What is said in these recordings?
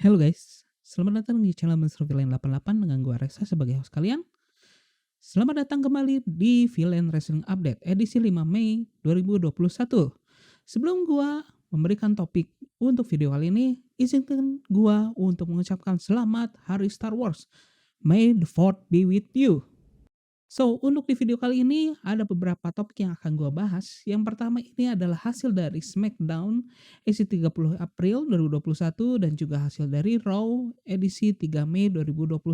Halo guys, selamat datang di channel Monster Villain 88 dengan gua Reza sebagai host kalian. Selamat datang kembali di Villain Wrestling Update edisi 5 Mei 2021. Sebelum gua memberikan topik untuk video kali ini, izinkan gua untuk mengucapkan selamat Hari Star Wars. May the Fourth be with you. So, untuk di video kali ini ada beberapa topik yang akan gua bahas. Yang pertama ini adalah hasil dari SmackDown edisi 30 April 2021 dan juga hasil dari Raw edisi 3 Mei 2021.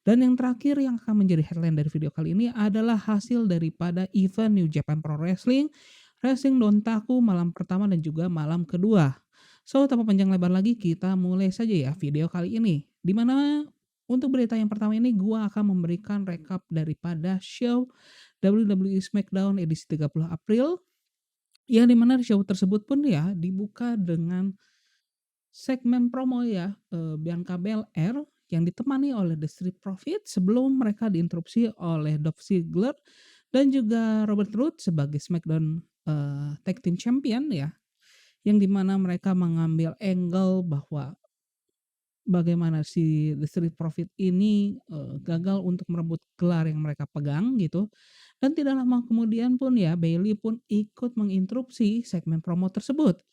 Dan yang terakhir yang akan menjadi headline dari video kali ini adalah hasil daripada event New Japan Pro Wrestling, Wrestling Dontaku malam pertama dan juga malam kedua. So, tanpa panjang lebar lagi kita mulai saja ya video kali ini. Di mana untuk berita yang pertama ini gua akan memberikan rekap daripada show WWE SmackDown edisi 30 April, yang di mana show tersebut pun ya dibuka dengan segmen promo ya, Bianca Belair yang ditemani oleh The Street Profits sebelum mereka diinterupsi oleh Dolph Ziggler dan juga Robert Roode sebagai SmackDown, Tag Team Champion ya, yang di mana mereka mengambil angle bahwa bagaimana si The Street Profit ini, gagal untuk merebut gelar yang mereka pegang gitu, dan tidak lama kemudian pun ya Bayley pun ikut menginterupsi segmen promo tersebut.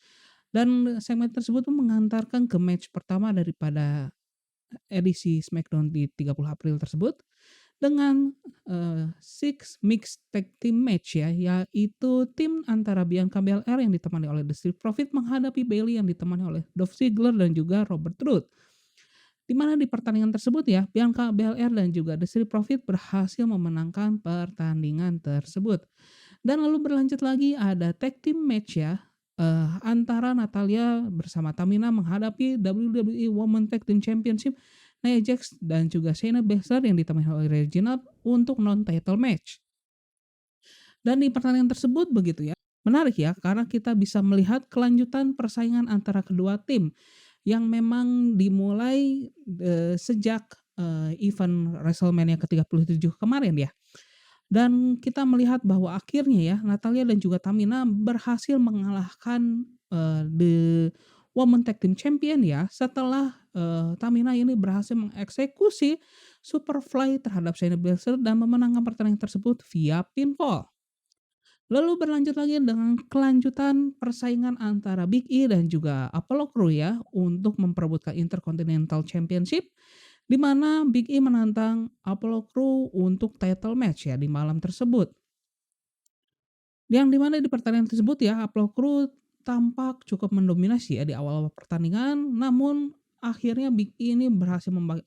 Dan segmen tersebut pun mengantarkan ke match pertama daripada edisi SmackDown di 30 April tersebut dengan, Six Mixed Tag Team Match ya, yaitu tim antara Bianca Belair yang ditemani oleh The Street Profit menghadapi Bayley yang ditemani oleh Dolph Ziggler dan juga Robert Roode. Di mana di pertandingan tersebut ya, Bianca Belair dan juga The Street Profit berhasil memenangkan pertandingan tersebut. Dan lalu berlanjut lagi ada tag team match ya, antara Natalya bersama Tamina menghadapi WWE Women Tag Team Championship, Nia Jax dan juga Shayna Baszler yang ditemani oleh Regina untuk non-title match. Dan di pertandingan tersebut begitu ya, menarik ya karena kita bisa melihat kelanjutan persaingan antara kedua tim yang memang dimulai, sejak, event WrestleMania ke-37 kemarin ya. Dan kita melihat bahwa akhirnya ya Natalya dan juga Tamina berhasil mengalahkan, The Women Tag Team Champion ya setelah, Tamina ini berhasil mengeksekusi Superfly terhadap Shayna Baszler dan memenangkan pertandingan tersebut via pinfall. Lalu berlanjut lagi dengan kelanjutan persaingan antara Big E dan juga Apollo Crews ya untuk memperebutkan Intercontinental Championship, di mana Big E menantang Apollo Crews untuk title match ya di malam tersebut. Yang di mana di pertandingan tersebut ya Apollo Crews tampak cukup mendominasi ya di awal-awal pertandingan, namun akhirnya Big E ini berhasil membalikkan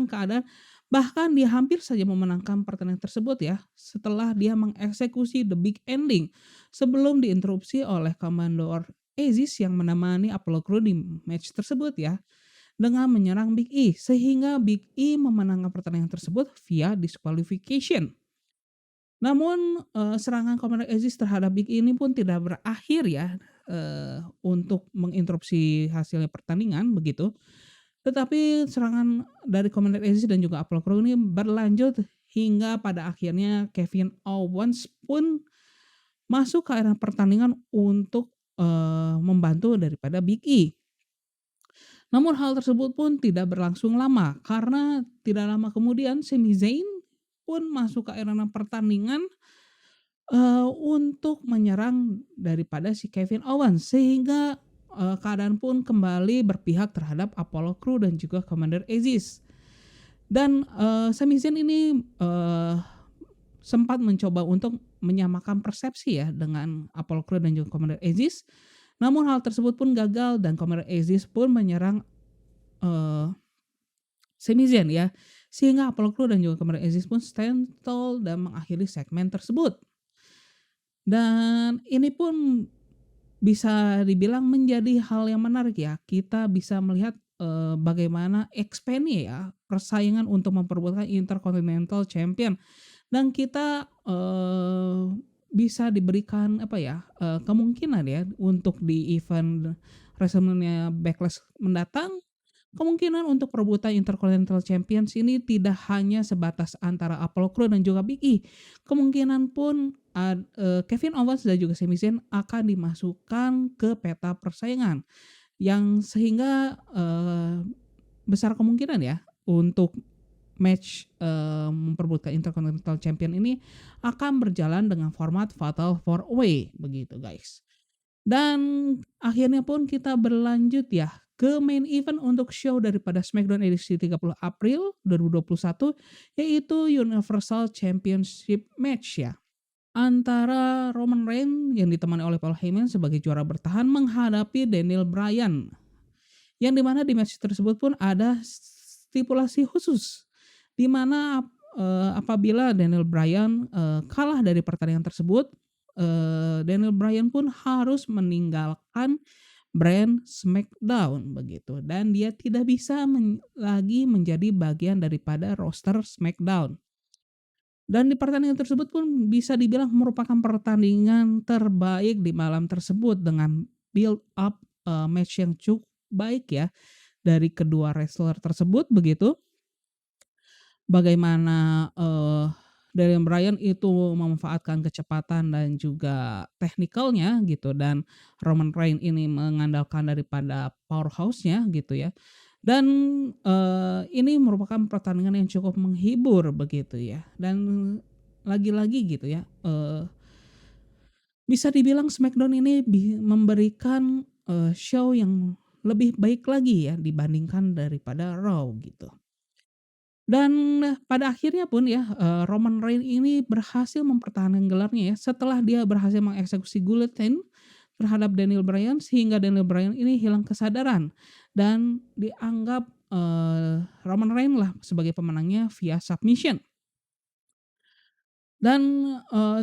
keadaan, bahkan dia hampir saja memenangkan pertandingan tersebut ya, setelah dia mengeksekusi the big ending sebelum diinterupsi oleh Commander Aziz yang menemani Apollo Crews di match tersebut ya, dengan menyerang Big E sehingga Big E memenangkan pertandingan tersebut via disqualification. Namun, serangan Commander Aziz terhadap Big E ini pun tidak berakhir ya, untuk menginterupsi hasilnya pertandingan begitu. Tetapi serangan dari Commander Aziz dan juga Apollo Crews ini berlanjut hingga pada akhirnya Kevin Owens pun masuk ke arena pertandingan untuk, membantu daripada Big E. Namun hal tersebut pun tidak berlangsung lama karena tidak lama kemudian Sami Zayn pun masuk ke arena pertandingan, untuk menyerang daripada si Kevin Owens sehingga, keadaan pun kembali berpihak terhadap Apollo Crews dan juga Commander Aziz. Dan, Sami Zayn ini, sempat mencoba untuk menyamakan persepsi ya dengan Apollo Crews dan juga Commander Aziz, namun hal tersebut pun gagal dan Commander Aziz pun menyerang, eee, Sami Zayn ya, sehingga Apollo Crews dan juga Commander Aziz pun stand tall dan mengakhiri segmen tersebut. Dan ini pun bisa dibilang menjadi hal yang menarik ya, kita bisa melihat, bagaimana expand-nya ya, persaingan untuk memperebutkan Intercontinental Champion dan kita, bisa diberikan apa ya, kemungkinan ya untuk di event WrestleMania Backlash mendatang, kemungkinan untuk perebutan Intercontinental Champions ini tidak hanya sebatas antara Apollo Crews dan juga Big E. Kemungkinan pun Kevin Owens dan juga Sami Zayn akan dimasukkan ke peta persaingan. yang sehingga, besar kemungkinan ya untuk match, memperebutkan Intercontinental Champion ini akan berjalan dengan format Fatal 4 Way begitu, guys. Dan akhirnya pun kita berlanjut ya ke main event untuk show daripada SmackDown edisi 30 April 2021, yaitu Universal Championship match ya, antara Roman Reigns yang ditemani oleh Paul Heyman sebagai juara bertahan menghadapi Daniel Bryan. Yang di mana di match tersebut pun ada stipulasi khusus, di mana, apabila Daniel Bryan, kalah dari pertandingan tersebut, Daniel Bryan pun harus meninggalkan brand SmackDown begitu, dan dia tidak bisa lagi menjadi bagian daripada roster SmackDown. Dan di pertandingan tersebut pun bisa dibilang merupakan pertandingan terbaik di malam tersebut dengan build up, match yang cukup baik ya dari kedua wrestler tersebut begitu. Bagaimana, Daniel Bryan itu memanfaatkan kecepatan dan juga teknikalnya gitu, dan Roman Reigns ini mengandalkan daripada powerhouse-nya gitu ya. Dan, ini merupakan pertandingan yang cukup menghibur begitu ya, dan lagi-lagi gitu ya, bisa dibilang SmackDown ini memberikan, show yang lebih baik lagi ya dibandingkan daripada Raw gitu. Dan pada akhirnya pun ya, Roman Reigns ini berhasil mempertahankan gelarnya ya, setelah dia berhasil mengeksekusi guillotine terhadap Daniel Bryan, sehingga Daniel Bryan ini hilang kesadaran dan dianggap, Roman Reigns lah sebagai pemenangnya via submission. Dan,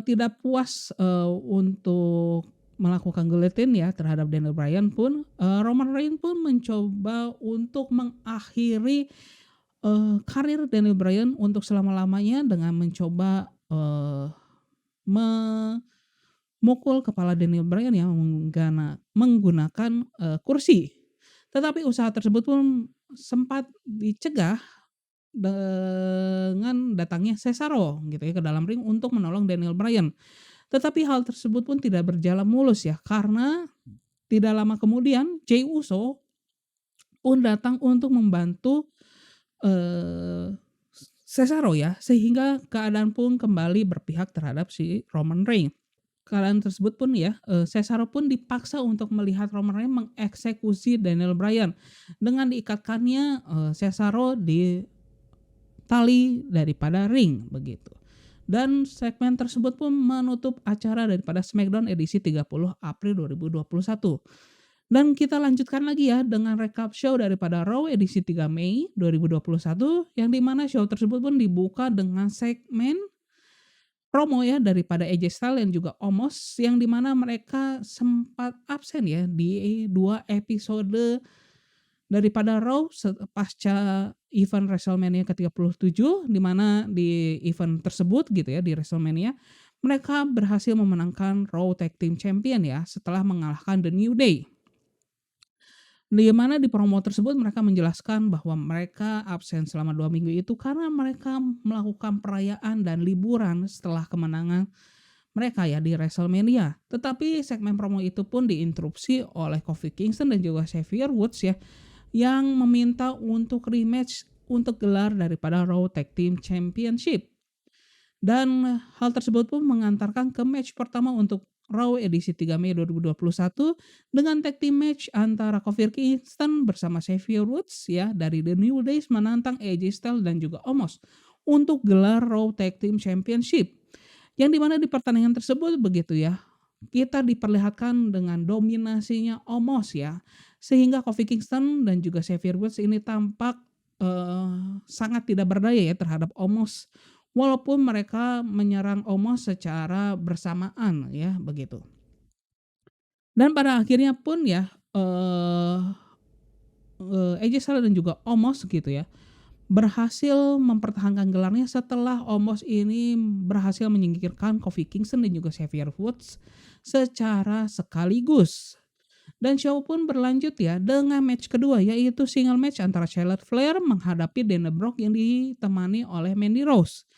tidak puas, untuk melakukan guillotine ya terhadap Daniel Bryan pun, Roman Reigns pun mencoba untuk mengakhiri, karir Daniel Bryan untuk selama-lamanya dengan mencoba, memukul kepala Daniel Bryan ya menggunakan, kursi. Tetapi usaha tersebut pun sempat dicegah dengan datangnya Cesaro gitu ya ke dalam ring untuk menolong Daniel Bryan. Tetapi hal tersebut pun tidak berjalan mulus ya, karena tidak lama kemudian Jey Uso pun datang untuk membantu, eee, Cesaro ya, sehingga keadaan pun kembali berpihak terhadap si Roman Reigns. Keadaan tersebut pun ya, Cesaro pun dipaksa untuk melihat Roman Reigns mengeksekusi Daniel Bryan dengan diikatkannya, Cesaro di tali daripada ring begitu. Dan segmen tersebut pun menutup acara daripada SmackDown edisi 30 April 2021. Dan kita lanjutkan lagi ya dengan recap show daripada Raw edisi 3 Mei 2021, yang di mana show tersebut pun dibuka dengan segmen promo ya daripada AJ Styles dan juga Omos, yang di mana mereka sempat absen ya di 2 episode daripada Raw pasca event WrestleMania ke-37, di mana di event tersebut gitu ya, di WrestleMania, mereka berhasil memenangkan Raw Tag Team Champion ya, setelah mengalahkan The New Day. Di mana di promo tersebut mereka menjelaskan bahwa mereka absen selama 2 minggu itu karena mereka melakukan perayaan dan liburan setelah kemenangan mereka ya di WrestleMania. Tetapi segmen promo itu pun diinterupsi oleh Kofi Kingston dan juga Xavier Woods ya, yang meminta untuk rematch untuk gelar daripada Raw Tag Team Championship. Dan hal tersebut pun mengantarkan ke match pertama untuk Raw edisi 3 Mei 2021 dengan tag team match antara Kofi Kingston bersama Xavier Woods ya dari The New Day menantang AJ Styles dan juga Omos untuk gelar Raw Tag Team Championship. Yang dimana di pertandingan tersebut begitu ya, kita diperlihatkan dengan dominasinya Omos ya, sehingga Kofi Kingston dan juga Xavier Woods ini tampak, sangat tidak berdaya ya terhadap Omos, walaupun mereka menyerang Omos secara bersamaan ya begitu. Dan pada akhirnya pun ya, AJ Styles dan juga Omos gitu ya, berhasil mempertahankan gelarnya setelah Omos ini berhasil menyingkirkan Kofi Kingston dan juga Xavier Woods secara sekaligus. Dan show pun berlanjut ya dengan match kedua, yaitu single match antara Charlotte Flair menghadapi Dana Brooke yang ditemani oleh Mandy Rose.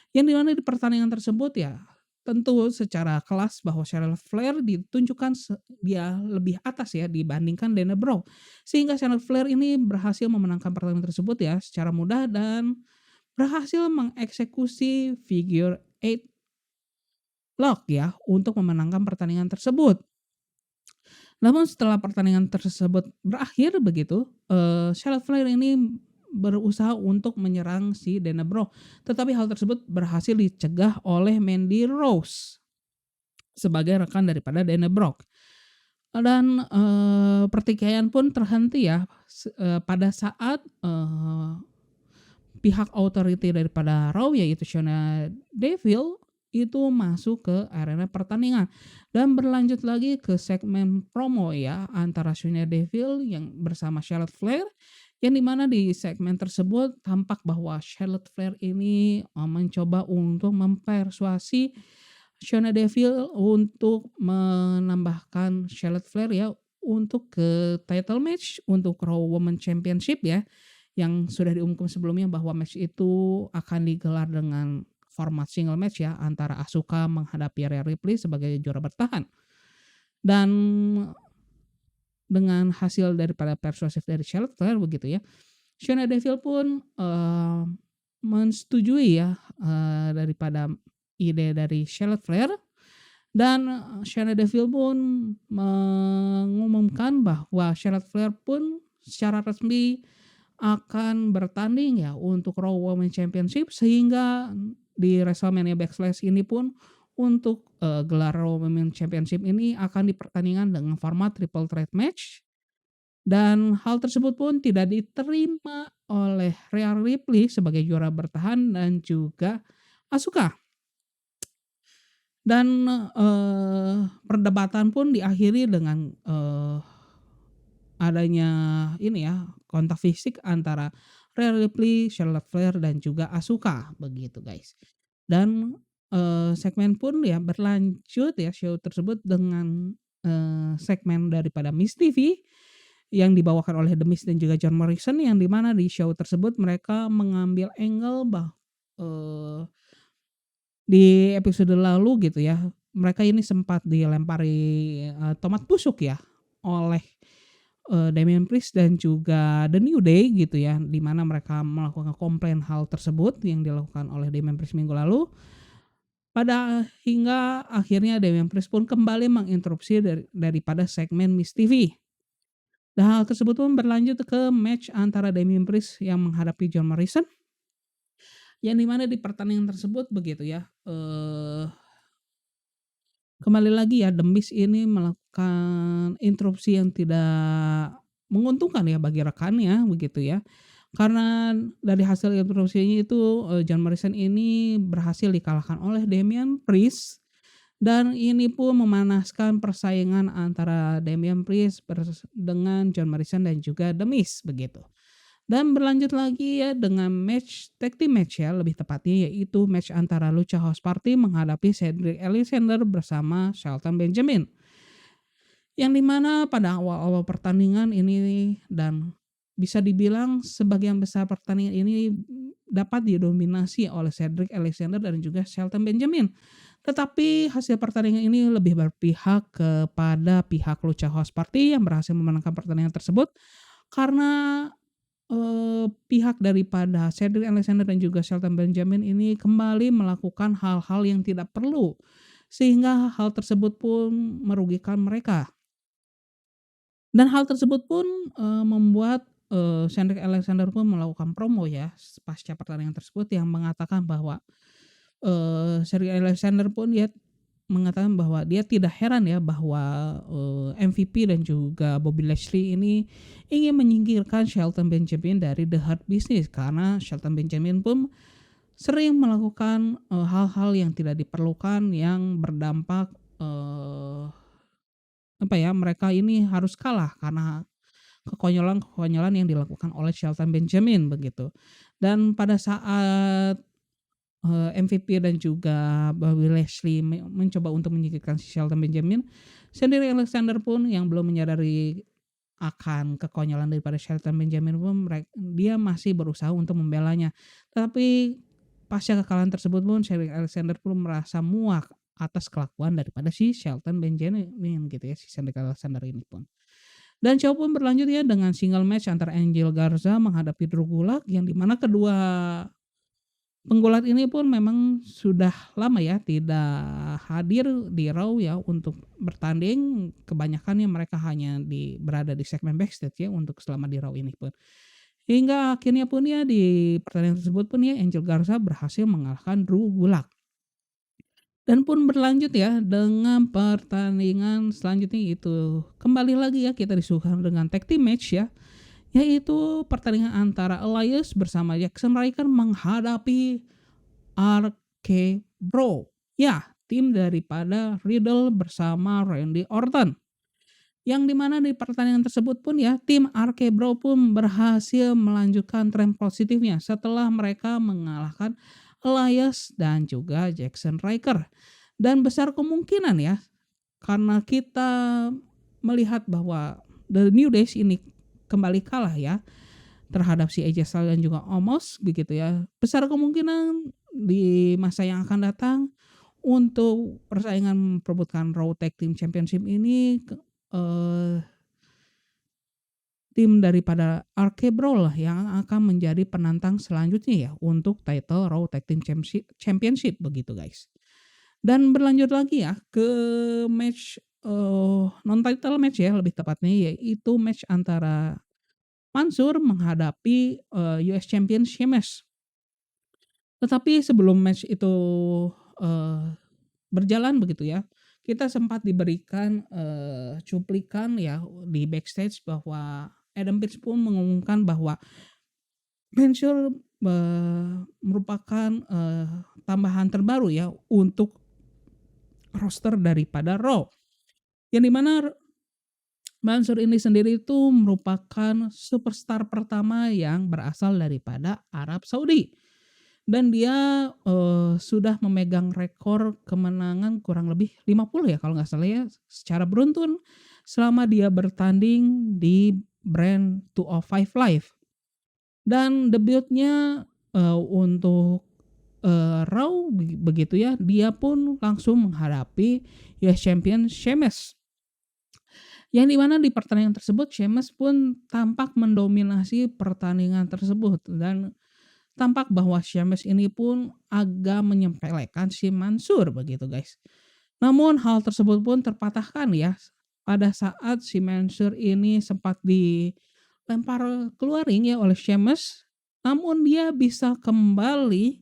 Yang dimana di pertandingan tersebut ya, tentu secara kelas bahwa Charlotte Flair ditunjukkan dia lebih atas ya dibandingkan Dana Brooke. Sehingga Charlotte Flair ini berhasil memenangkan pertandingan tersebut ya secara mudah dan berhasil mengeksekusi figure eight lock ya untuk memenangkan pertandingan tersebut. Namun setelah pertandingan tersebut berakhir begitu, Charlotte Flair ini berusaha untuk menyerang si Dana Brooke, tetapi hal tersebut berhasil dicegah oleh Mandy Rose sebagai rekan daripada Dana Brooke. Dan, pertikaian pun terhenti ya pada saat, pihak authority daripada Raw yaitu Shayna Devil itu masuk ke arena pertandingan dan berlanjut lagi ke segmen promo ya antara Shayna Devil yang bersama Charlotte Flair yang dimana di segmen tersebut tampak bahwa Charlotte Flair ini mencoba untuk mempersuasi Shayna Devil untuk menambahkan Charlotte Flair ya untuk ke title match untuk Raw Women's Championship ya yang sudah diumumkan sebelumnya bahwa match itu akan digelar dengan format single match ya antara Asuka menghadapi Rhea Ripley sebagai juara bertahan. Dan dengan hasil daripada persuasif dari Charlotte Flair begitu ya, Shayna Devil pun, mensetujui ya, daripada ide dari Charlotte Flair dan Shayna Devil pun mengumumkan bahwa Charlotte Flair pun secara resmi akan bertanding ya untuk Raw Women's Championship sehingga di WrestleMania Backlash ini pun untuk, gelar Raw Women's Championship ini akan dipertandingkan dengan format triple threat match dan hal tersebut pun tidak diterima oleh Rhea Ripley sebagai juara bertahan dan juga Asuka. Dan, perdebatan pun diakhiri dengan, adanya ini ya, kontak fisik antara Rhea Ripley, Charlotte Flair, dan juga Asuka begitu guys. Dan, segmen pun ya berlanjut ya show tersebut dengan, segmen daripada Miz TV yang dibawakan oleh The Miz dan juga John Morrison yang di mana di show tersebut mereka mengambil angle eee, di episode lalu gitu ya, mereka ini sempat dilempari, tomat busuk ya oleh Damian Priest dan juga The New Day gitu ya, di mana mereka melakukan komplain hal tersebut yang dilakukan oleh Damian Priest minggu lalu. Pada hingga akhirnya Damian Priest pun kembali menginterupsi daripada segmen Miz TV. Dan hal tersebut pun berlanjut ke match antara Damian Priest yang menghadapi John Morrison, yang di mana di pertandingan tersebut begitu ya, kembali lagi ya, The Miz ini melakukan interupsi yang tidak menguntungkan ya bagi rekannya begitu ya. Karena dari hasil interupsinya itu, John Morrison ini berhasil dikalahkan oleh Damian Priest dan ini pun memanaskan persaingan antara Damian Priest dengan John Morrison dan juga The Miz begitu. Dan berlanjut lagi ya dengan match tag team match ya lebih tepatnya yaitu match antara Lucha House Party menghadapi Cedric Alexander bersama Shelton Benjamin. Yang dimana pada awal-awal pertandingan ini dan bisa dibilang sebagian besar pertandingan ini dapat didominasi oleh Cedric Alexander dan juga Shelton Benjamin. Tetapi hasil pertandingan ini lebih berpihak kepada pihak Lucha House Party yang berhasil memenangkan pertandingan tersebut karena pihak daripada Cedric Alexander dan juga Shelton Benjamin ini kembali melakukan hal-hal yang tidak perlu, sehingga hal tersebut pun merugikan mereka. Dan hal tersebut pun, membuat, Cedric Alexander pun melakukan promo ya, pasca pertandingan tersebut yang mengatakan bahwa, Cedric Alexander pun dia mengatakan bahwa dia tidak heran ya bahwa, MVP dan juga Bobby Lashley ini ingin menyingkirkan Shelton Benjamin dari The Hurt Business karena Shelton Benjamin pun sering melakukan, hal-hal yang tidak diperlukan yang berdampak, apa ya, mereka ini harus kalah karena kekonyolan-kekonyolan yang dilakukan oleh Shelton Benjamin begitu. Dan pada saat MVP dan juga Bobby Lashley mencoba untuk menyingkirkan si Shelton Benjamin, Cedric Alexander pun yang belum menyadari akan kekonyolan daripada Shelton Benjamin pun dia masih berusaha untuk membelanya. Tapi pasca kekalahan tersebut pun Cedric Alexander pun merasa muak atas kelakuan daripada si Shelton Benjamin gitu ya, si Cedric Alexander ini pun. Dan show pun berlanjut ya dengan single match antara Angel Garza menghadapi Drew Gulak yang di mana kedua penggulat ini pun memang sudah lama ya tidak hadir di Raw ya untuk bertanding, kebanyakannya mereka hanya berada di segmen backstage ya untuk selama di Raw ini pun. Hingga akhirnya pun ya di pertandingan tersebut pun ya Angel Garza berhasil mengalahkan Drew Gulak. Dan pun berlanjut ya dengan pertandingan selanjutnya itu kembali lagi ya kita disuguhkan dengan tag team match ya, yaitu pertandingan antara Elias bersama Jackson Ryker menghadapi RK Bro. Ya, tim daripada Riddle bersama Randy Orton. Yang dimana di pertandingan tersebut pun ya, tim RK Bro pun berhasil melanjutkan tren positifnya setelah mereka mengalahkan Elias dan juga Jackson Ryker. Dan besar kemungkinan ya, karena kita melihat bahwa The New Days ini kembali kalah ya terhadap si AJ Styles dan juga Omos begitu ya. Besar kemungkinan di masa yang akan datang untuk persaingan memperebutkan Raw Tag Team Championship ini tim daripada RK Bro lah yang akan menjadi penantang selanjutnya ya untuk title Raw Tag Team Championship begitu guys. Dan berlanjut lagi ya ke match non title match ya lebih tepatnya, yaitu match antara Mansur menghadapi US Champion Sheamus. Tetapi sebelum match itu berjalan begitu ya, kita sempat diberikan cuplikan ya di backstage bahwa Adam Pearce pun mengumumkan bahwa Mansur merupakan tambahan terbaru ya untuk roster daripada Raw. Yang dimana Mansur ini sendiri itu merupakan superstar pertama yang berasal daripada Arab Saudi. Dan dia sudah memegang rekor kemenangan kurang lebih 50 ya kalau nggak salah ya secara beruntun selama dia bertanding di brand 205 Live. Dan debutnya untuk Raw begitu ya, dia pun langsung menghadapi US Champion Sheamus. Yang dimana di pertandingan tersebut Sheamus pun tampak mendominasi pertandingan tersebut dan tampak bahwa Sheamus ini pun agak menyepelekan si Mansur begitu guys. Namun hal tersebut pun terpatahkan ya pada saat si Mansur ini sempat dilempar keluar ring ya oleh Sheamus. Namun dia bisa kembali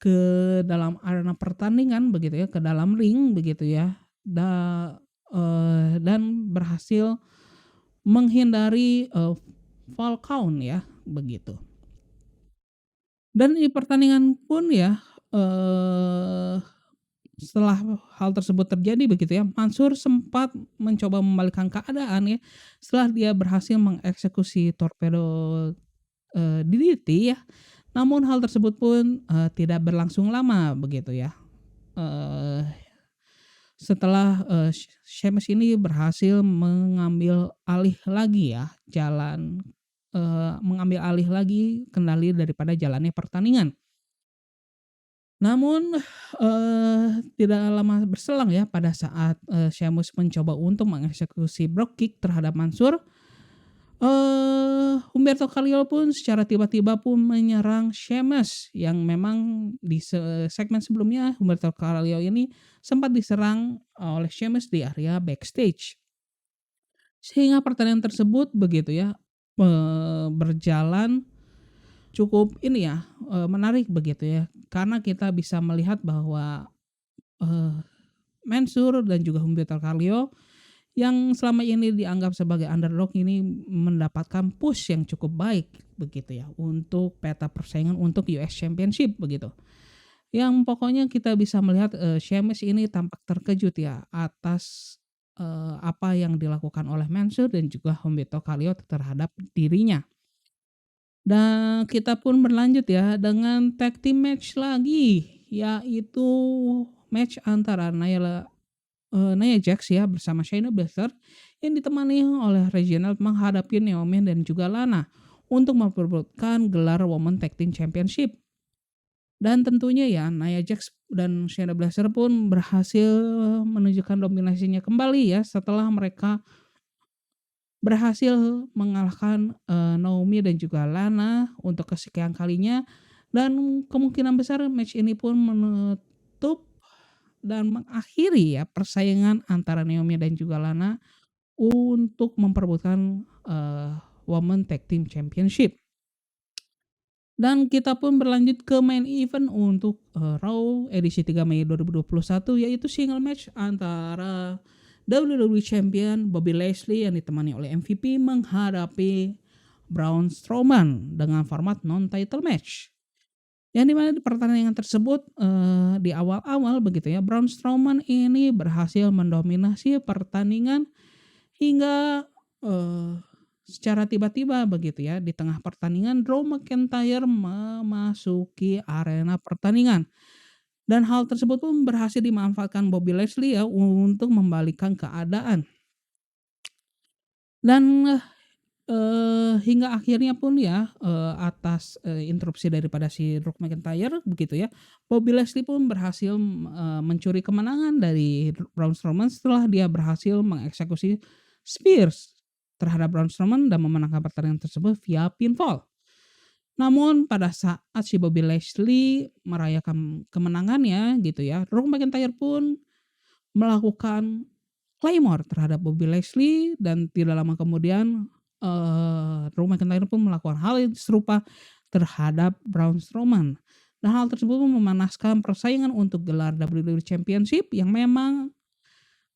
ke dalam arena pertandingan begitu ya, ke dalam ring begitu ya. Dan berhasil menghindari fall count ya begitu. Dan di pertandingan pun ya setelah hal tersebut terjadi begitu ya, Mansur sempat mencoba membalikkan keadaan ya setelah dia berhasil mengeksekusi torpedo DDT ya. Namun hal tersebut pun tidak berlangsung lama begitu ya. Setelah Sheamus ini berhasil mengambil alih lagi ya mengambil alih lagi kendali daripada jalannya pertandingan. Namun tidak lama berselang ya pada saat Sheamus mencoba untuk mengeksekusi Brogue Kick terhadap Mansur, Humberto Carrillo pun secara tiba-tiba pun menyerang Sheamus yang memang di segmen sebelumnya Humberto Carrillo ini sempat diserang oleh Sheamus di area backstage. Sehingga pertandingan tersebut begitu ya berjalan cukup menarik begitu ya. Karena kita bisa melihat bahwa Mansur dan juga Humberto Carrillo yang selama ini dianggap sebagai underdog ini mendapatkan push yang cukup baik begitu ya untuk peta persaingan untuk US Championship begitu. Yang pokoknya kita bisa melihat Sheamus ini tampak terkejut ya atas apa yang dilakukan oleh Mansur dan juga Humberto Carrillo terhadap dirinya. Dan kita pun berlanjut ya dengan tag team match lagi, yaitu match antara Nia Jax ya bersama Shayna Baszler yang ditemani oleh Reginald menghadapi Naomi dan juga Lana untuk memperebutkan gelar Women Tag Team Championship. Dan tentunya ya Nia Jax dan Shayna Baszler pun berhasil menunjukkan dominasinya kembali ya setelah mereka berhasil mengalahkan, Naomi dan juga Lana untuk kesekian kalinya, dan kemungkinan besar match ini pun menutup dan mengakhiri ya persaingan antara Naomi dan juga Lana untuk memperebutkan, Women Tag Team Championship. Dan kita pun berlanjut ke main event untuk, Raw edisi 3 Mei 2021, yaitu single match antara WWE Champion Bobby Lashley yang ditemani oleh MVP menghadapi Braun Strowman dengan format non-title match. Yang di mana di pertandingan tersebut, di awal-awal begitu ya, Braun Strowman ini berhasil mendominasi pertandingan hingga, secara tiba-tiba begitu ya, di tengah pertandingan Drew McIntyre memasuki arena pertandingan. Dan hal tersebut pun berhasil dimanfaatkan Bobby Lashley ya untuk membalikkan keadaan. Dan, hingga akhirnya pun ya, atas, interupsi daripada si Drew McIntyre begitu ya, Bobby Lashley pun berhasil, mencuri kemenangan dari Braun Strowman setelah dia berhasil mengeksekusi Spears terhadap Braun Strowman dan memenangkan pertandingan tersebut via pinfall. Namun pada saat si Bobby Lashley merayakan kemenangannya gitu ya, Drew McIntyre pun melakukan Claymore terhadap Bobby Lashley dan tidak lama kemudian, Drew McIntyre pun melakukan hal yang serupa terhadap Braun Strowman. Dan hal tersebut pun memanaskan persaingan untuk gelar WWE Championship yang memang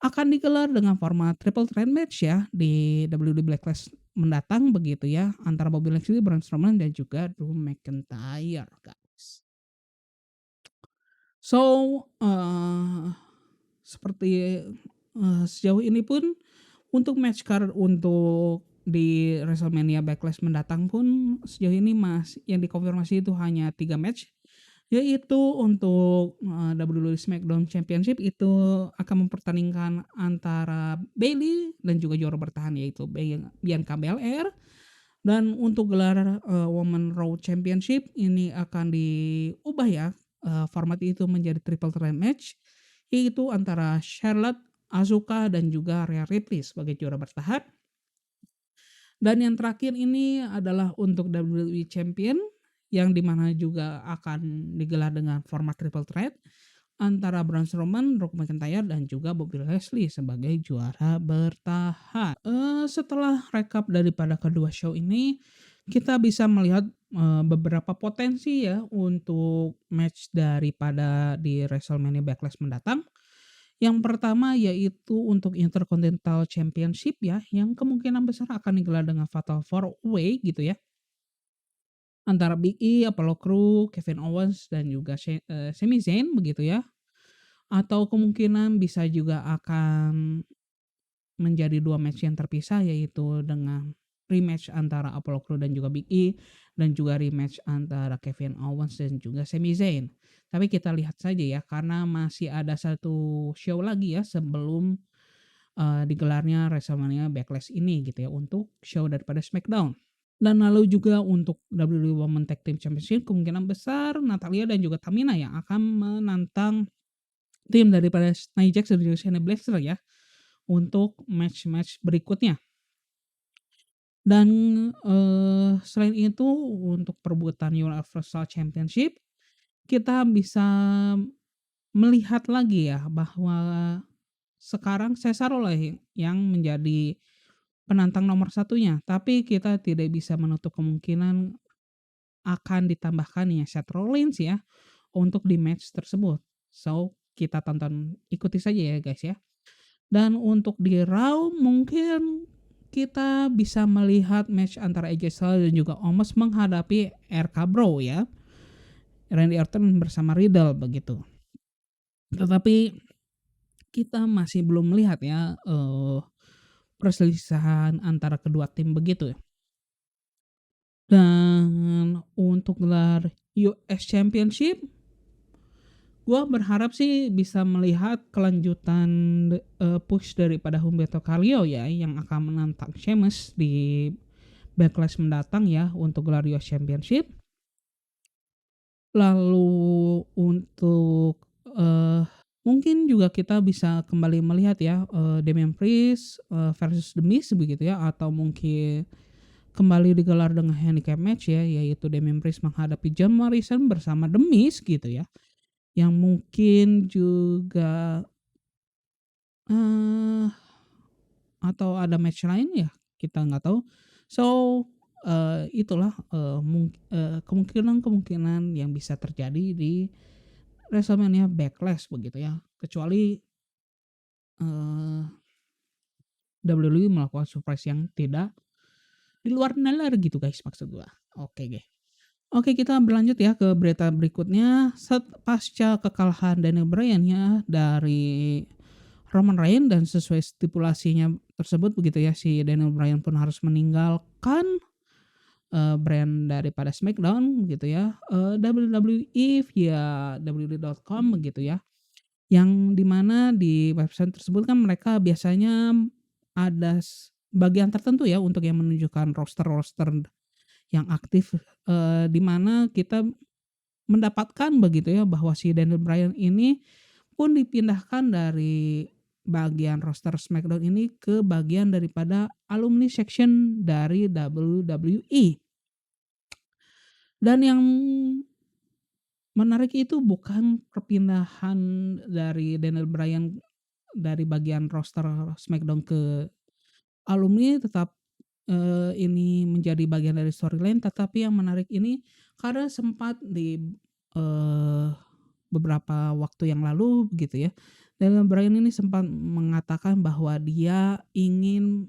akan digelar dengan format triple threat match ya di WWE Backlash mendatang begitu ya, antara Bobby Lashley, Braun Strowman dan juga Drew McIntyre, guys. So, seperti, sejauh ini pun untuk match card untuk di WrestleMania Backlash mendatang pun sejauh ini yang dikonfirmasi itu hanya 3 match, yaitu untuk, WWE SmackDown Championship itu akan mempertandingkan antara Bayley dan juga juara bertahan yaitu Bianca Belair, dan untuk gelar, Women Raw Championship ini akan diubah ya, format itu menjadi triple threat match, yaitu antara Charlotte, Asuka, dan juga Rhea Ripley sebagai juara bertahan. Dan yang terakhir ini adalah untuk WWE Champion, yang di mana juga akan digelar dengan format triple threat antara Braun Strowman, Drew McIntyre, dan juga Bobby Lashley sebagai juara bertahan. Setelah rekap daripada kedua show ini, kita bisa melihat, beberapa potensi ya untuk match daripada di WrestleMania Backlash mendatang. Yang pertama yaitu untuk Intercontinental Championship ya, yang kemungkinan besar akan digelar dengan Fatal 4 Way gitu ya, antara Big E, Apollo Crews, Kevin Owens, dan juga Sami Zayn begitu ya. Atau kemungkinan bisa juga akan menjadi 2 match yang terpisah, yaitu dengan rematch antara Apollo Crews dan juga Big E, dan juga rematch antara Kevin Owens dan juga Sami Zayn. Tapi kita lihat saja ya, karena masih ada satu show lagi ya sebelum, digelarnya WrestleMania Backlash ini gitu ya, untuk show daripada SmackDown. Dan lalu juga untuk WWE Women Tag Team Championship kemungkinan besar Natalya dan juga Tamina yang akan menantang tim daripada Nia Jax dan juga Shayna Baszler ya, untuk match-match berikutnya. Dan, selain itu untuk perebutan Universal Championship, kita bisa melihat lagi ya bahwa sekarang Cesaro lah yang menjadi penantang nomor satunya, tapi kita tidak bisa menutup kemungkinan akan ditambahkannya Seth Rollins ya untuk di match tersebut. So, kita tonton, ikuti saja ya guys ya. Dan untuk di Raw mungkin kita bisa melihat match antara AJ Styles dan juga Omos menghadapi RK Bro ya, Randy Orton bersama Riddle begitu. Tetapi kita masih belum melihat ya, perselisihan antara kedua tim begitu ya. Dan untuk gelar US Championship, gua berharap sih bisa melihat kelanjutan push daripada Humberto Carrillo ya yang akan menantang Sheamus di Backlash mendatang ya untuk gelar US Championship. Lalu untuk, mungkin juga kita bisa kembali melihat ya, Damian Priest, versus The Miz begitu ya, atau mungkin kembali digelar dengan handicap match ya, yaitu Damian Priest menghadapi John Morrison bersama The Miz gitu ya, yang mungkin juga, eee, atau ada match lain ya, kita nggak tahu. So, itulah, kemungkinan-kemungkinan yang bisa terjadi di WrestleMania Backlash begitu ya, kecuali, eee, WWE melakukan surprise yang tidak di luar nalar gitu guys maksud gua. Oke deh. Oke, kita berlanjut ya ke berita berikutnya. Pasca kekalahan Daniel Bryan ya dari Roman Reigns dan sesuai stipulasinya tersebut begitu ya, si Daniel Bryan pun harus meninggalkan, brand daripada SmackDown gitu ya, WWE via WWE.com begitu ya. Yang di mana di website tersebut kan mereka biasanya ada bagian tertentu ya untuk yang menunjukkan roster-roster yang aktif, di mana kita mendapatkan begitu ya bahwa si Daniel Bryan ini pun dipindahkan dari bagian roster SmackDown ini ke bagian daripada alumni section dari WWE. Dan yang menarik itu bukan perpindahan dari Daniel Bryan dari bagian roster SmackDown ke alumni tetap, ini menjadi bagian dari storyline, tetapi yang menarik ini karena sempat di, eee, beberapa waktu yang lalu begitu ya, Daniel Bryan ini sempat mengatakan bahwa dia ingin,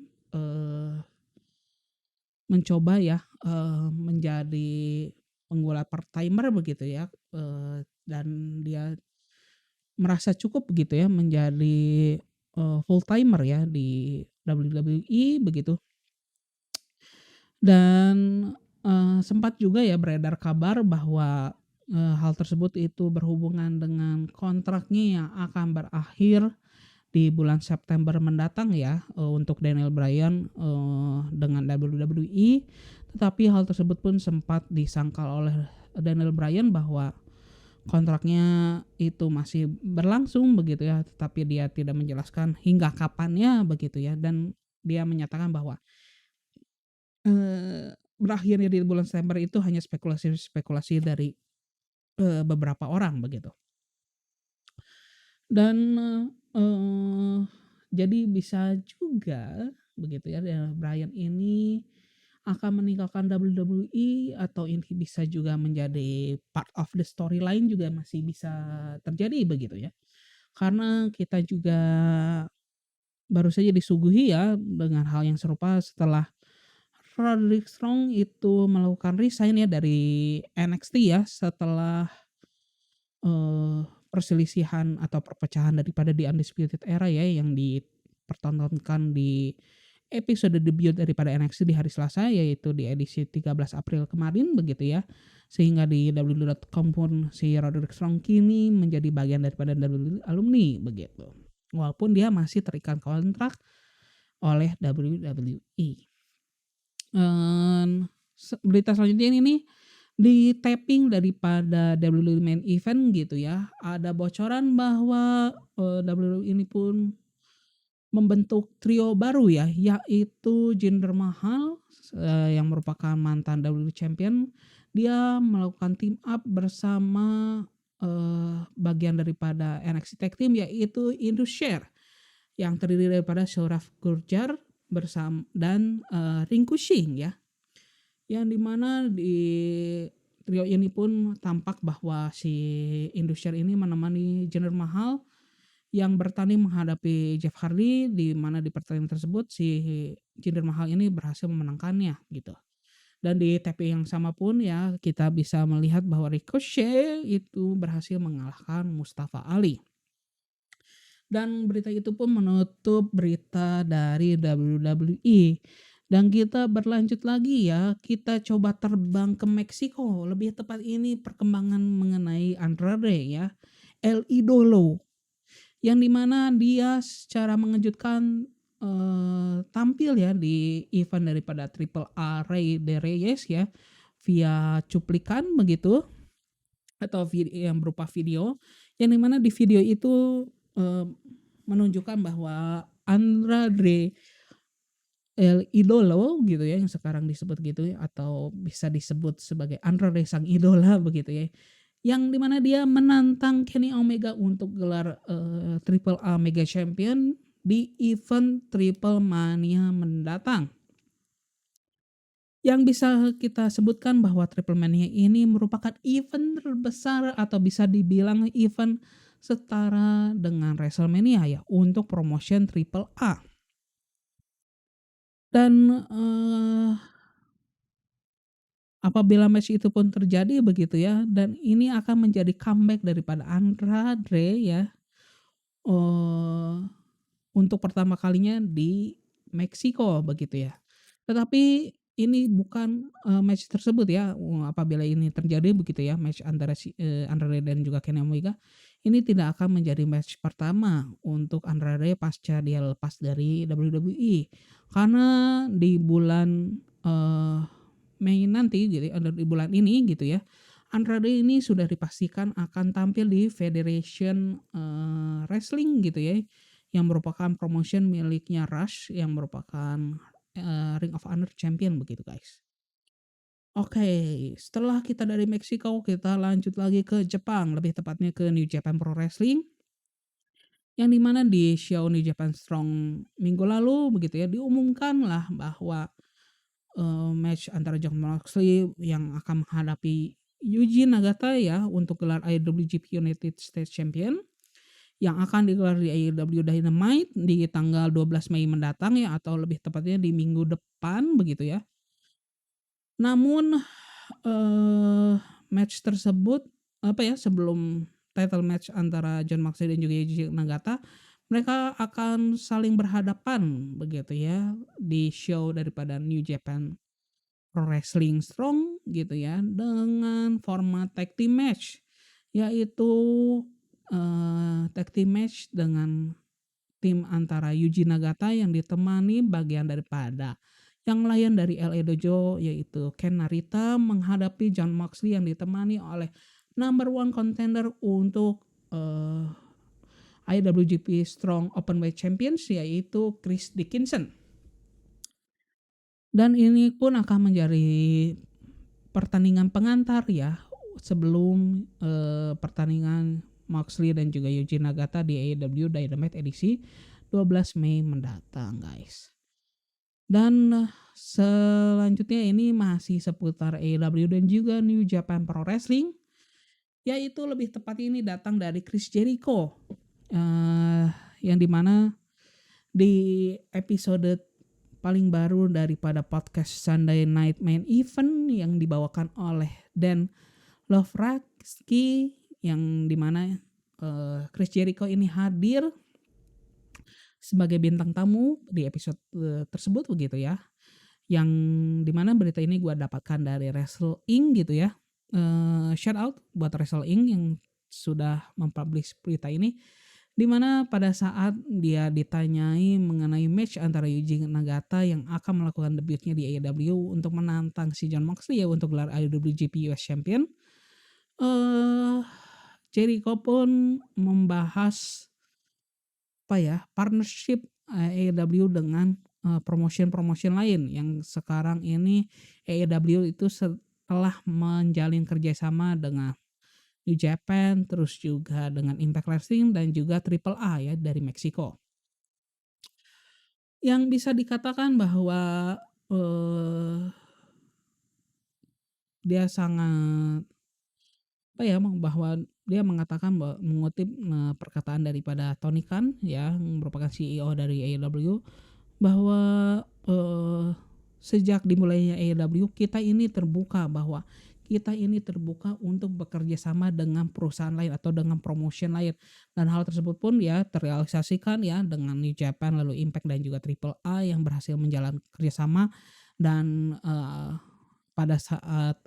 mencoba ya, menjadi penggulat part-timer begitu ya, dan dia merasa cukup begitu ya menjadi, full-timer ya di WWE begitu. Dan, sempat juga ya beredar kabar bahwa, hal tersebut itu berhubungan dengan kontraknya yang akan berakhir di bulan September mendatang ya, untuk Daniel Bryan, dengan WWE. Tetapi hal tersebut pun sempat disangkal oleh Daniel Bryan bahwa kontraknya itu masih berlangsung begitu ya, tetapi dia tidak menjelaskan hingga kapannya begitu ya, dan dia menyatakan bahwa berakhirnya di bulan September itu hanya spekulasi-spekulasi dari, beberapa orang begitu. Dan, eee, jadi bisa juga begitu ya, Bryan ini akan meninggalkan WWE atau ini bisa juga menjadi part of the storyline juga masih bisa terjadi begitu ya. Karena kita juga baru saja disuguhi ya dengan hal yang serupa setelah Roderick Strong itu melakukan resign ya dari NXT ya setelah, perselisihan atau perpecahan daripada The Undisputed Era ya yang dipertontonkan di episode debut daripada NXT di hari Selasa yaitu di edisi 13 April kemarin begitu ya. Sehingga di WWE.com pun si Roderick Strong kini menjadi bagian daripada WWE alumni begitu. Walaupun dia masih terikat kontrak oleh WWE. Berita selanjutnya ini nih, di tapping daripada WWE Main Event gitu ya, ada bocoran bahwa, WWE ini pun membentuk trio baru ya, yaitu Jinder Mahal, yang merupakan mantan WWE Champion, dia melakukan team up bersama, bagian daripada NXT Tag Team yaitu Indus Sher, yang terdiri daripada Saurav Gurjar dan, Rinku Singh ya. Yang di mana di trio ini pun tampak bahwa si Indusher ini menemani Jinder Mahal yang bertanding menghadapi Jeff Hardy, di mana di pertandingan tersebut si Jinder Mahal ini berhasil memenangkannya gitu. Dan di TP yang sama pun ya kita bisa melihat bahwa Ricochet itu berhasil mengalahkan Mustafa Ali. Dan berita itu pun menutup berita dari WWE. Dan kita berlanjut lagi ya, kita coba terbang ke Meksiko. Lebih tepat ini perkembangan mengenai Andrade ya, El Idolo. Yang dimana dia secara mengejutkan tampil ya di event daripada Triple A Rey de Reyes ya, via cuplikan begitu. atau yang berupa video, yang di mana di video itu, eee, menunjukkan bahwa Andrade El Idolo gitu ya, yang sekarang disebut gitu ya, atau bisa disebut sebagai Andrade sang idola begitu ya, yang di mana dia menantang Kenny Omega untuk gelar, Triple A Mega Champion di event Triple Mania mendatang. Yang bisa kita sebutkan bahwa Triple Mania ini merupakan event terbesar atau bisa dibilang event setara dengan WrestleMania ya, untuk promotion Triple A. Dan, apabila match itu pun terjadi begitu ya, dan ini akan menjadi comeback daripada Andrade ya, eee, untuk pertama kalinya di Meksiko begitu ya. Tetapi ini bukan, match tersebut ya, apabila ini terjadi begitu ya, match antara Andrade dan juga Kenny Omega, ini tidak akan menjadi match pertama untuk Andrade pasca dia lepas dari WWE. Karena di bulan, Mei nanti gitu ya, di bulan ini gitu ya, Andrade ini sudah dipastikan akan tampil di Federation, Wrestling gitu ya, yang merupakan promotion miliknya Rush yang merupakan, Ring of Honor Champion begitu, guys. Oke, setelah kita dari Meksiko, kita lanjut lagi ke Jepang, lebih tepatnya ke New Japan Pro Wrestling, yang di mana di show New Japan Strong minggu lalu begitu ya, diumumkanlah bahwa, match antara Jon Moxley yang akan menghadapi Yuji Nagata ya, untuk gelar IWGP United States Champion, yang akan digelar di AEW Dynamite di tanggal 12 Mei mendatang ya, atau lebih tepatnya di minggu depan begitu ya. Namun, eee, match tersebut, apa ya, sebelum title match antara Jon Moxley dan juga Yuji Nagata, mereka akan saling berhadapan begitu ya, di show daripada New Japan Pro Wrestling Strong gitu ya, dengan format tag team match, yaitu, tag team match dengan tim antara Yuji Nagata yang ditemani bagian daripada yang lain dari LA Dojo, yaitu Ken Narita menghadapi Jon Moxley yang ditemani oleh number one contender untuk, IWGP Strong Openweight Champions, yaitu Chris Dickinson. Dan ini pun akan menjadi pertandingan pengantar ya, sebelum, pertandingan Moxley dan juga Yuji Nagata di AEW Dynamite edisi 12 Mei mendatang, guys. Dan selanjutnya ini masih seputar AEW dan juga New Japan Pro Wrestling, yaitu lebih tepatnya ini datang dari Chris Jericho, eee, yang di mana di episode paling baru daripada podcast Sunday Night Main Event yang dibawakan oleh Dan Lovratsky, yang di mana, Chris Jericho ini hadir sebagai bintang tamu di episode, tersebut begitu ya. Yang di mana berita ini gue dapatkan dari Wrestle Inc gitu ya. Shout out buat Wrestle Inc yang sudah mempublish berita ini, di mana pada saat dia ditanyai mengenai match antara Yuji Nagata yang akan melakukan debutnya di AEW untuk menantang si Jon Moxley ya untuk gelar IWGP US Champion, eee, Jericho pun membahas apa ya, partnership, AEW dengan, promotion-promotion lain yang sekarang ini AEW itu setelah menjalin kerjasama dengan New Japan, terus juga dengan Impact Wrestling dan juga Triple A ya dari Meksiko. Yang bisa dikatakan bahwa, eee, dia sangat apa ya, bahwa dia mengatakan bahwa mengutip, perkataan daripada Tony Khan ya, yang merupakan CEO dari AEW, bahwa, sejak dimulainya AEW kita ini terbuka, bahwa kita ini terbuka untuk bekerja sama dengan perusahaan lain atau dengan promotion lain, dan hal tersebut pun ya terrealisasikan ya dengan New Japan, lalu Impact dan juga Triple A yang berhasil menjalankan kerjasama. Dan, pada saat,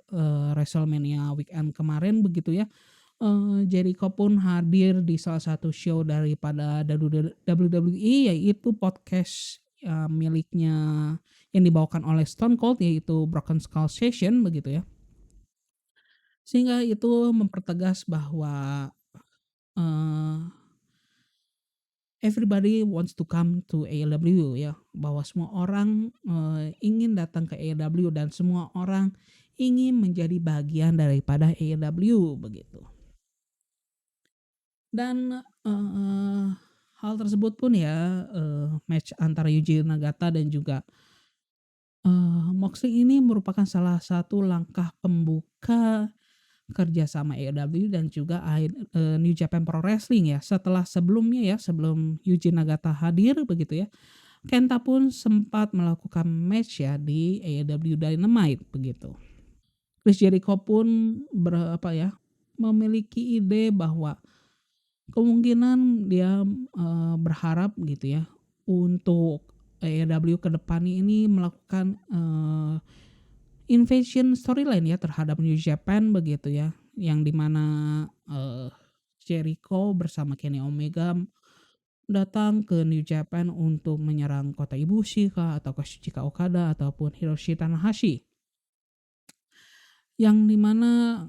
WrestleMania weekend kemarin begitu ya, Jericho pun hadir di salah satu show daripada WWE, yaitu podcast, miliknya yang dibawakan oleh Stone Cold, yaitu Broken Skull Session begitu ya. Sehingga itu mempertegas bahwa, eee, everybody wants to come to AEW ya, bahwa semua orang, ingin datang ke AEW dan semua orang ingin menjadi bagian daripada AEW begitu. Dan, hal tersebut pun ya, match antara Yuji Nagata dan juga, Moxley ini merupakan salah satu langkah pembuka kerjasama AEW dan juga New Japan Pro Wrestling ya, setelah sebelumnya ya, sebelum Yuji Nagata hadir begitu ya, Kenta pun sempat melakukan match ya di AEW Dynamite begitu. Chris Jericho pun memiliki ide bahwa kemungkinan dia, berharap gitu ya, untuk AEW ke depannya ini melakukan, invasion storyline ya terhadap New Japan begitu ya, yang di mana, Jericho bersama Kenny Omega datang ke New Japan untuk menyerang Kota Ibushi kah, atau Kazuchika Okada ataupun Hiroshi Tanahashi. Yang di mana,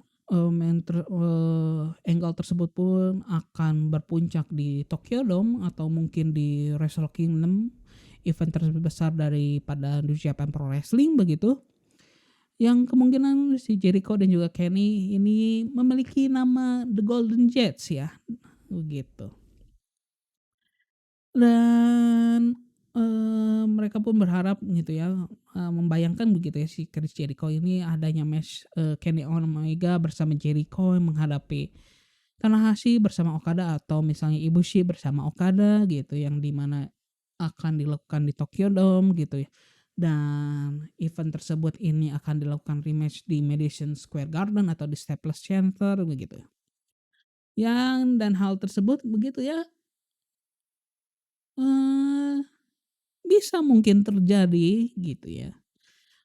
angle tersebut pun akan berpuncak di Tokyo Dome atau mungkin di Wrestle Kingdom, event terbesar daripada New Japan Pro Wrestling begitu. Yang kemungkinan si Jericho dan juga Kenny ini memiliki nama The Golden Jets ya, begitu. Dan, mereka pun berharap gitu ya, membayangkan begitu ya si Chris Jericho ini adanya match, Kenny Omega bersama Jericho yang menghadapi Tanahashi bersama Okada atau misalnya Ibushi bersama Okada gitu, yang di mana akan dilakukan di Tokyo Dome gitu ya. Dan event tersebut ini akan dilakukan rematch di Madison Square Garden atau di Staples Center begitu. Dan hal tersebut begitu ya, eee, bisa mungkin terjadi gitu ya.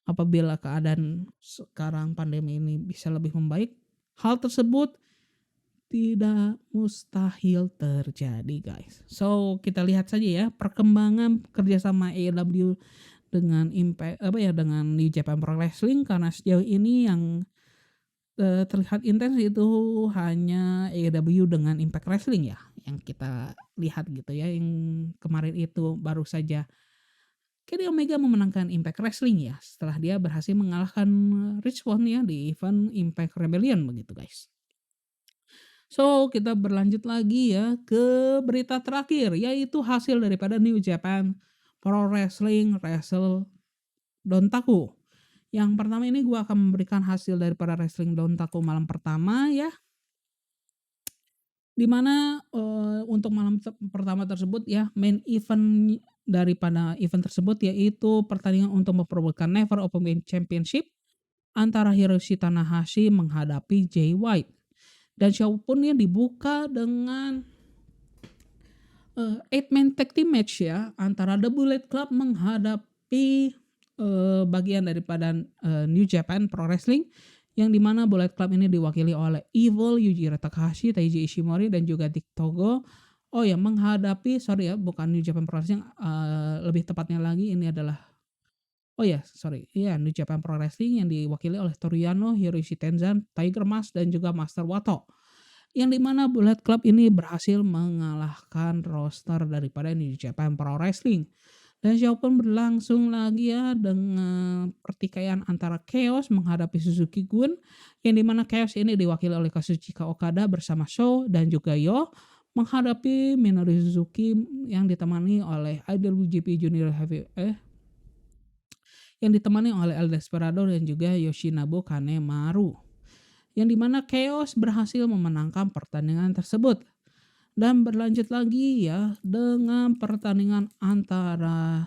Apabila keadaan sekarang pandemi ini bisa lebih membaik, hal tersebut tidak mustahil terjadi, guys. So, kita lihat saja ya perkembangan kerjasama AEW dengan dengan New Japan Pro Wrestling, karena sejauh ini yang, terlihat intens itu hanya AEW dengan Impact Wrestling ya, yang kita lihat gitu ya, yang kemarin itu baru saja Kenny Omega memenangkan Impact Wrestling ya, setelah dia berhasil mengalahkan Rich Swann ya di event Impact Rebellion begitu, guys. So, kita berlanjut lagi ya ke berita terakhir, yaitu hasil daripada New Japan Pro Wrestling Wrestle Dontaku. Yang pertama ini gua akan memberikan hasil daripada Wrestling Dontaku malam pertama ya, di mana, untuk malam pertama tersebut ya, main event daripada event tersebut yaitu pertandingan untuk memperebutkan Never Open Championship antara Hiroshi Tanahashi menghadapi Jay White. Dan show pun ya dibuka dengan, 8-man tag team match ya, antara The Bullet Club menghadapi, bagian daripada, New Japan Pro Wrestling, yang di mana Bullet Club ini diwakili oleh Evil, Yujiro Takahashi, Taiji Ishimori, dan juga Dick Togo. Oh ya, menghadapi sorry ya, bukan New Japan Pro Wrestling, lebih tepatnya lagi ini adalah New Japan Pro Wrestling yang diwakili oleh Toru Yano, Hiroshi Tenzan, Tiger Mask, dan juga Master Wato. Yang di mana Bullet Club ini berhasil mengalahkan roster daripada New Japan Pro Wrestling. Dan show pun berlangsung lagi ya dengan pertikaian antara Chaos menghadapi Suzuki Gun, yang di mana Chaos ini diwakili oleh Kazuchika Okada bersama Sho dan juga Yo menghadapi Minoru Suzuki yang ditemani oleh IWGP Junior yang ditemani oleh El Desperado dan juga Yoshinobu Kanemaru. Yang di mana Chaos berhasil memenangkan pertandingan tersebut. Dan berlanjut lagi ya dengan pertandingan antara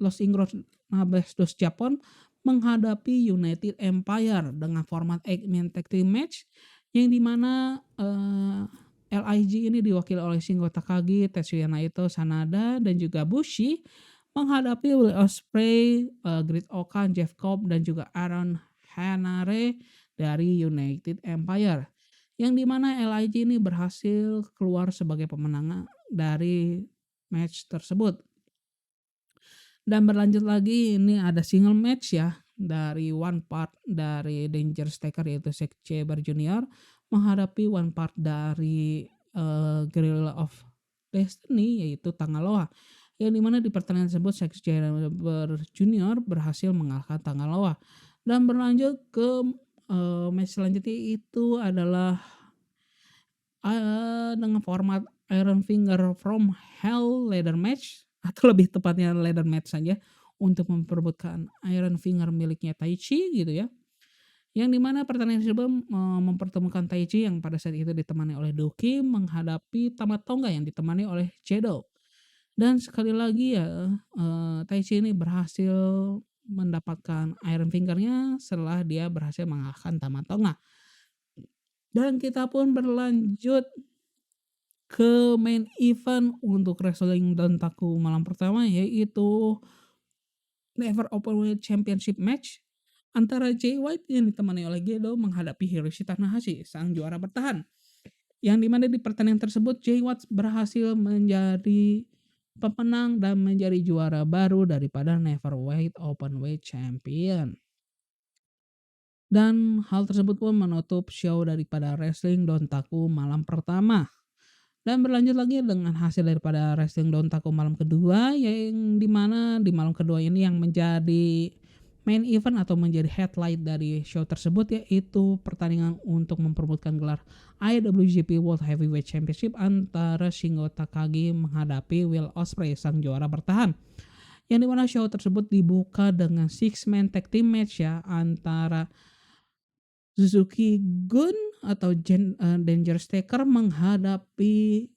Los Ingobernables dos Japón menghadapi United Empire dengan format 8-man tag team match, yang di mana, LIG ini diwakili oleh Shingo Takagi, Tetsuya Naito, Sanada, dan juga Bushi menghadapi Will Ospreay, Great Okan, Jeff Cobb, dan juga Aaron Henare dari United Empire. Yang di mana LIG ini berhasil keluar sebagai pemenang dari match tersebut. Dan berlanjut lagi ini ada single match ya, dari one part dari Dangerous Taker yaitu Zack Sabre Junior menghadapi one part dari, Guerrilla of Destiny yaitu Tangaloa. Yang di mana di pertandingan tersebut Zack Sabre Junior berhasil mengalahkan Tangaloa. Dan berlanjut ke, match selanjutnya itu adalah, dengan format Iron Finger from Hell ladder match atau lebih tepatnya ladder match saja untuk memperebutkan Iron Finger miliknya Taichi gitu ya. Yang di mana pertandingan tersebut, mempertemukan Taichi yang pada saat itu ditemani oleh Doki menghadapi Tama Tonga yang ditemani oleh Shadow. Dan sekali lagi ya, Taichi ini berhasil mendapatkan Iron Finger-nya setelah dia berhasil mengalahkan Tama Tonga. Dan kita pun berlanjut ke main event untuk Wrestling Dontaku malam pertama yaitu Never Openweight Championship match antara Jay White yang ditemani oleh Gedo menghadapi Hiroshi Tanahashi, sang juara bertahan. Yang di mana di pertandingan tersebut Jay White berhasil menjadi pemenang dan menjadi juara baru daripada Neverweight Openweight Champion. Dan hal tersebut pun menutup show daripada Wrestling Dontaku malam pertama. Dan berlanjut lagi dengan hasil daripada Wrestling Dontaku malam kedua yang di mana di malam kedua ini yang menjadi main event atau menjadi headlight dari show tersebut yaitu pertandingan untuk memperebutkan gelar IWGP World Heavyweight Championship antara Shingo Takagi menghadapi Will Ospreay sang juara bertahan. Yang dimana show tersebut dibuka dengan 6-man tag team match ya antara Suzuki Gun atau Dangerous Taker menghadapi,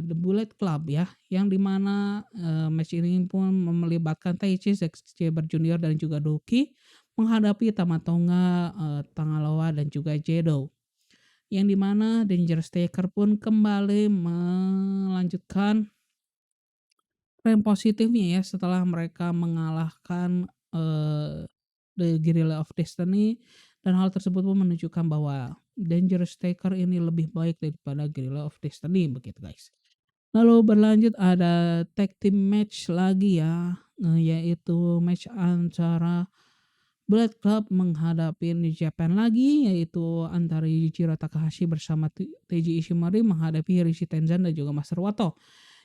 The Bullet Club ya, yang di mana, match ini pun melibatkan Taichi, Zack Sabre Junior dan juga Doki menghadapi Tama Tonga, Tangaloa dan juga Gedo. Yang di mana Dangerous Taker pun kembali melanjutkan tren positifnya ya setelah mereka mengalahkan, The Guerrilla of Destiny dan hal tersebut pun menunjukkan bahwa Dangerous Taker ini lebih baik daripada Guerrilla of Destiny begitu guys. Lalu berlanjut ada tag team match lagi ya, yaitu match antara Bullet Club menghadapi New Japan lagi yaitu antara Yujiro Takahashi bersama Teiji Ishimori menghadapi Hiroshi Tenzan dan juga Master Wato.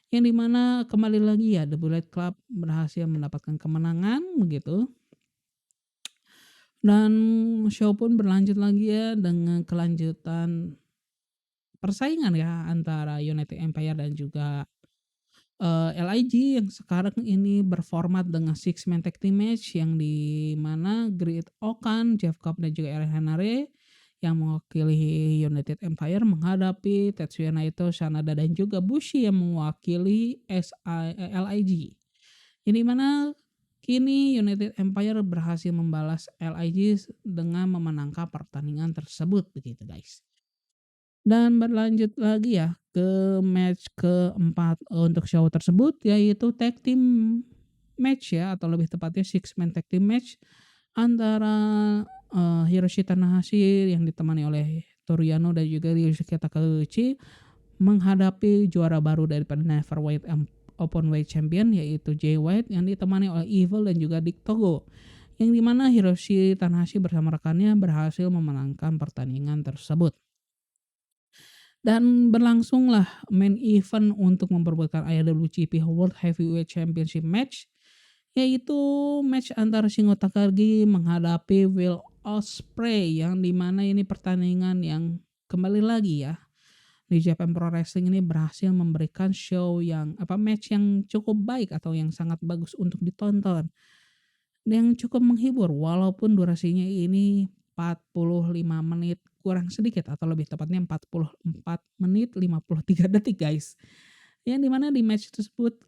Yang dimana kembali lagi ya The Bullet Club berhasil mendapatkan kemenangan begitu. Dan show pun berlanjut lagi ya dengan kelanjutan persaingan ya antara United Empire dan juga, LIG yang sekarang ini berformat dengan six man tag team match yang di mana Great Okan, Jeff Cobb dan juga Aaron Henare yang mewakili United Empire menghadapi Tetsuya Naito, Sanada dan juga Bushi yang mewakili LIG. Yang di mana kini United Empire berhasil membalas LIG dengan memenangkan pertandingan tersebut begitu guys. Dan berlanjut lagi ya ke match keempat untuk show tersebut yaitu tag team match ya atau lebih tepatnya six man tag team match antara, Hiroshi Tanahashi yang ditemani oleh Toru Yano dan juga Ryusuke Taguchi menghadapi juara baru daripada Neverweight Openweight Champion yaitu Jay White yang ditemani oleh Evil dan juga Dick Togo. Yang dimana Hiroshi Tanahashi bersama rekannya berhasil memenangkan pertandingan tersebut. Dan berlangsunglah main event untuk memperebutkan IWGP World Heavyweight Championship match yaitu match antara Shingo Takagi menghadapi Will Ospreay yang dimana ini pertandingan yang kembali lagi ya di Japan Pro Wrestling ini berhasil memberikan show yang match yang cukup baik atau yang sangat bagus untuk ditonton. Yang cukup menghibur walaupun durasinya ini 45 menit kurang sedikit atau lebih tepatnya 44 menit 53 detik guys. Yang dimana di match tersebut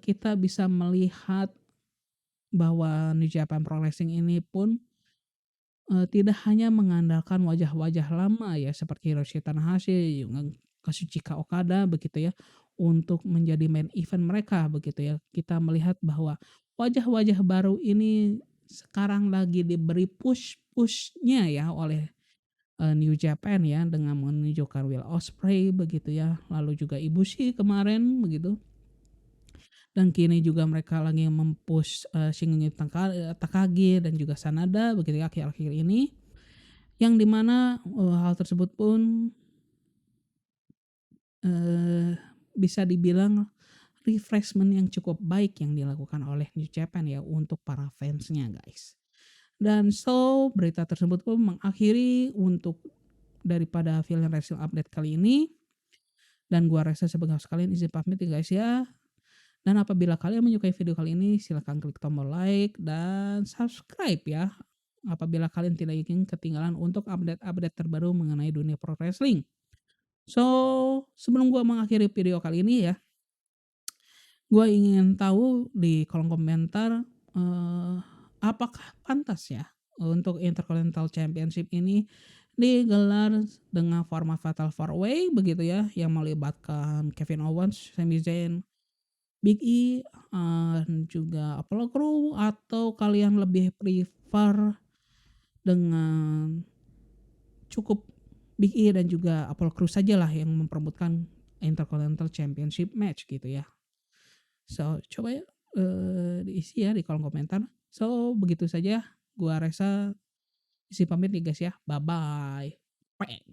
kita bisa melihat bahwa New Japan Pro Wrestling ini pun tidak hanya mengandalkan wajah-wajah lama ya seperti Hiroshi Tanahashi, Kazuchika Okada begitu ya, untuk menjadi main event mereka begitu ya. Kita melihat bahwa wajah-wajah baru ini sekarang lagi diberi push-push-nya ya oleh, New Japan ya dengan menunjukkan Will Ospreay begitu ya, lalu juga Ibushi kemarin begitu. dan kini juga mereka lagi mem-push, Shingo Takagi dan juga Sanada begitu ya akhir-akhir ini, yang di mana, hal tersebut pun, eee, bisa dibilang refreshment yang cukup baik yang dilakukan oleh New Japan ya untuk para fansnya guys. Dan so, berita tersebut pun mengakhiri untuk daripada Villain Wrestling Update kali ini, dan gua rasa sebagai host kalian izin pamit ya guys ya. Dan apabila kalian menyukai video kali ini, silahkan klik tombol like dan subscribe ya. Apabila kalian tidak ingin ketinggalan untuk update-update terbaru mengenai dunia pro wrestling. So, sebelum gua mengakhiri video kali ini ya, gua ingin tahu di kolom komentar, apakah pantas ya untuk Intercontinental Championship ini digelar dengan format Fatal 4-Way begitu ya, yang melibatkan Kevin Owens, Sami Zayn, Big E, dan juga Apollo Crew, atau kalian lebih prefer dengan cukup Big E dan juga Apollo Crew sajalah yang memperebutkan Intercontinental Championship match gitu ya. So, coba ya, diisi ya di kolom komentar. So, begitu saja, gua Reza isi pamit nih guys ya, bye-bye. Peng.